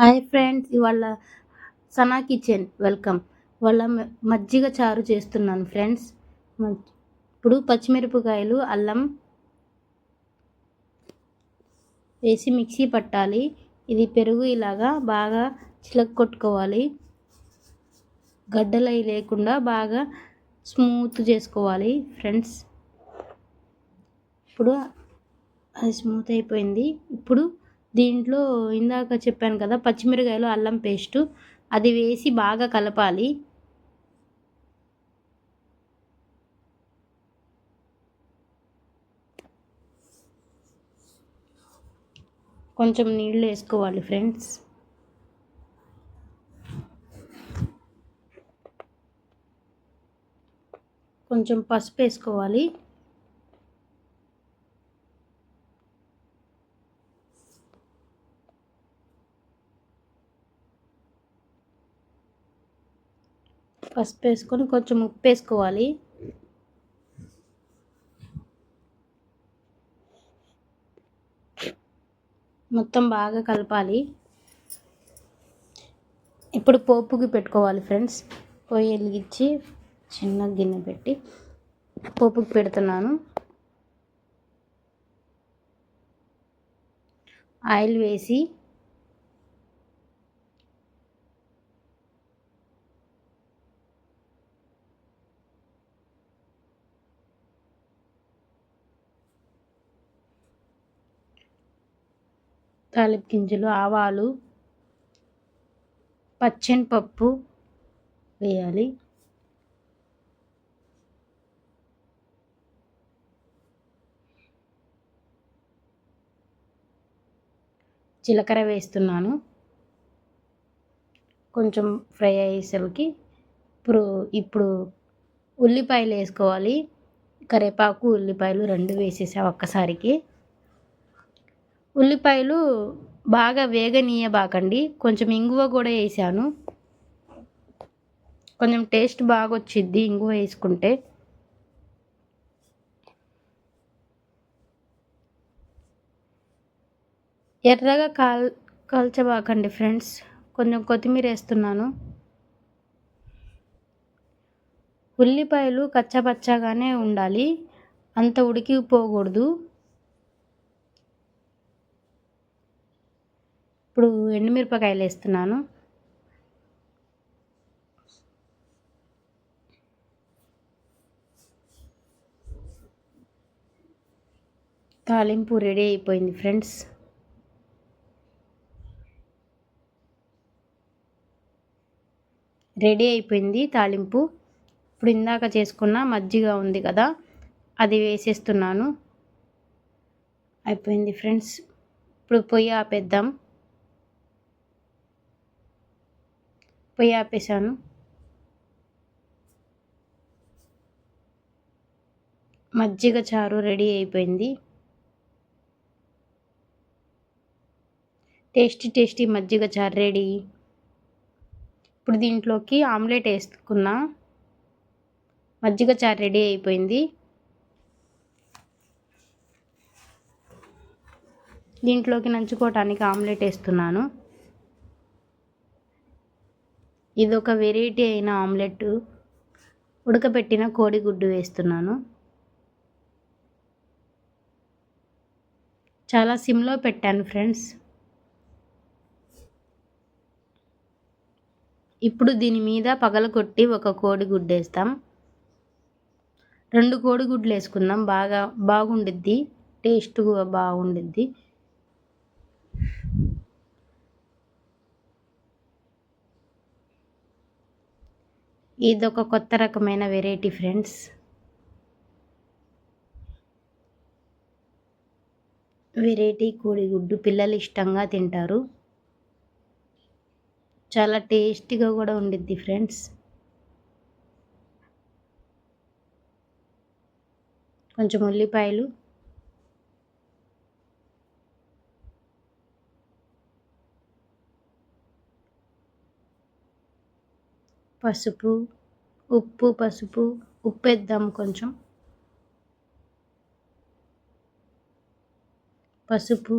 Hi friends, ఇవాళ Sana kitchen welcome. ఇవాళ మజ్జిగ చారు చేస్తున్నాను ఫ్రెండ్స్. ఇప్పుడు పచ్చిమిరపకాయలు, అల్లం వేసి మిక్సీ పట్టాలి. ఇది పెరుగు ఇలాగా బాగా చిలక్కొట్టుకోవాలి. గడ్డలై లేకుండా బాగా స్మూత్ చేసుకోవాలి ఫ్రెండ్స్. ఇప్పుడు అది స్మూత్ అయిపోయింది. ఇప్పుడు దీంట్లో ఇందాక చెప్పాను కదా, పచ్చిమిరకాయలు, అల్లం పేస్టు అది వేసి బాగా కలపాలి. కొంచెం నీళ్ళు వేసుకోవాలి ఫ్రెండ్స్. కొంచెం పసుపు వేసుకోవాలి. పసుపు వేసుకొని కొంచెం ఉప్పు వేసుకోవాలి. మొత్తం బాగా కలపాలి. ఇప్పుడు పోపుకి పెట్టుకోవాలి ఫ్రెండ్స్. పొయ్యి వెలిగించి చిన్న గిన్నె పెట్టి పోపుకి పెడుతున్నాను. ఆయిల్ వేసి తాలింపు గింజలు, ఆవాలు, పచ్చెనపప్పు వేయాలి. జీలకర్ర వేస్తున్నాను. కొంచెం ఫ్రై అయ్యేసరికి ఇప్పుడు ఉల్లిపాయలు వేసుకోవాలి. కరివేపాకు, ఉల్లిపాయలు రెండు వేసేసా ఒక్కసారికి. ఉల్లిపాయలు బాగా వేగనీయబాకండి. కొంచెం ఇంగువ కూడా వేసాను. కొంచెం టేస్ట్ బాగా వచ్చిద్ది ఇంగువ వేసుకుంటే. ఎర్రగా కాల్చబాకండి ఫ్రెండ్స్. కొంచెం కొత్తిమీర వేస్తున్నాను. ఉల్లిపాయలు కచ్చాపచ్చాగానే ఉండాలి, అంత ఉడికిపోకూడదు. ఇప్పుడు ఎండుమిరపకాయలు వేస్తున్నాను. తాలింపు రెడీ అయిపోయింది ఫ్రెండ్స్. రెడీ అయిపోయింది తాలింపు. ఇప్పుడు ఇందాక చేసుకున్న మజ్జిగ ఉంది కదా, అది వేసేస్తున్నాను. అయిపోయింది ఫ్రెండ్స్. ఇప్పుడు పొయ్యి ఆపేద్దాం. పొయ్యి ఆపేసాను. మజ్జిగ చారు రెడీ అయిపోయింది. టేస్టీ మజ్జిగ చారు రెడీ. ఇప్పుడు దీంట్లోకి ఆమ్లెట్ వేసుకున్నా. మజ్జిగ చారు రెడీ అయిపోయింది. దీంట్లోకి నంచుకోవటానికి ఆమ్లెట్ వేస్తున్నాను. ఇదొక వెరైటీ అయిన ఆమ్లెట్. ఉడకబెట్టిన కోడిగుడ్డు వేస్తున్నాను. చాలా సిమ్లో పెట్టాను ఫ్రెండ్స్. ఇప్పుడు దీని మీద పగలగొట్టి ఒక కోడిగుడ్డు వేస్తాం. 2 కోడిగుడ్లు వేసుకుందాం. బాగుండిద్ది, టేస్ట్ బాగుండిద్ది. ఇదొక కొత్త రకమైన వెరైటీ ఫ్రెండ్స్. వెరైటీ కోడిగుడ్డు పిల్లలు ఇష్టంగా తింటారు. చాలా టేస్టీగా కూడా ఉండిద్ది ఫ్రెండ్స్. కొంచెం ఉల్లిపాయలు, పసుపు, ఉప్పు వేద్దాం. కొంచెం పసుపు,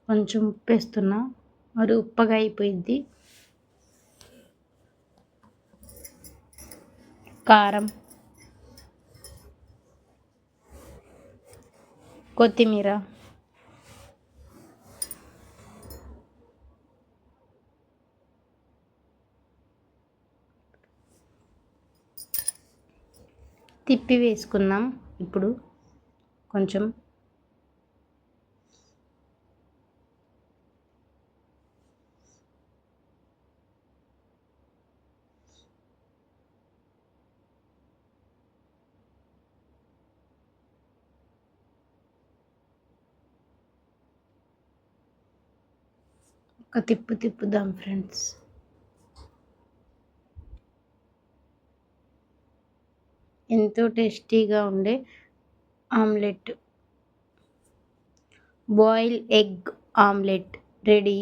కొంచెం ఉప్పు వేస్తున్నా, మరి ఉప్పగా అయిపోయింది. కారం, కొత్తిమీర, తిప్పి వేసుకుందాం. ఇప్పుడు కొంచెం ఒక తిప్పుదాం ఫ్రెండ్స్. ఎంతో టేస్టీగా ఉండే omelette, boil egg omelette ready.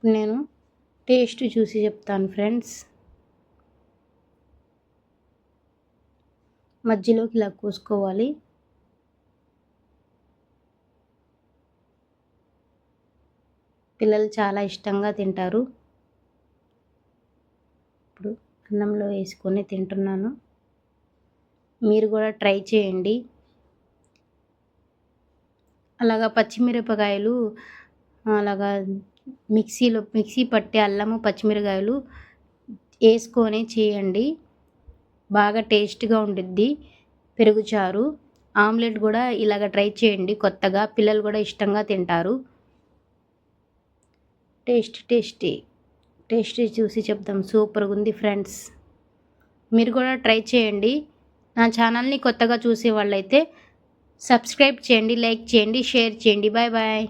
నేను టేస్ట్ చూసి చెప్తాను ఫ్రెండ్స్. మధ్యలోకి ఇలా కోసుకోవాలి. పిల్లలు చాలా ఇష్టంగా తింటారు. ఇప్పుడు అన్నంలో వేసుకొని తింటున్నాను. మీరు కూడా ట్రై చేయండి. అలాగా పచ్చిమిరపకాయలు అలాగా మిక్సీ పట్టి అల్లము పచ్చిమిరకాయలు వేసుకొని చేయండి. బాగా టేస్ట్గా ఉండిద్ది పెరుగుచారు. ఆమ్లెట్ కూడా ఇలాగ ట్రై చేయండి కొత్తగా. పిల్లలు కూడా ఇష్టంగా తింటారు. టేస్టీ చూసి చెప్తాం. సూపర్గా ఉంది ఫ్రెండ్స్. మీరు కూడా ట్రై చేయండి. నా ఛానల్ని కొత్తగా చూసే వాళ్ళైతే సబ్స్క్రైబ్ చేయండి, లైక్ చేయండి, షేర్ చేయండి. Bye bye.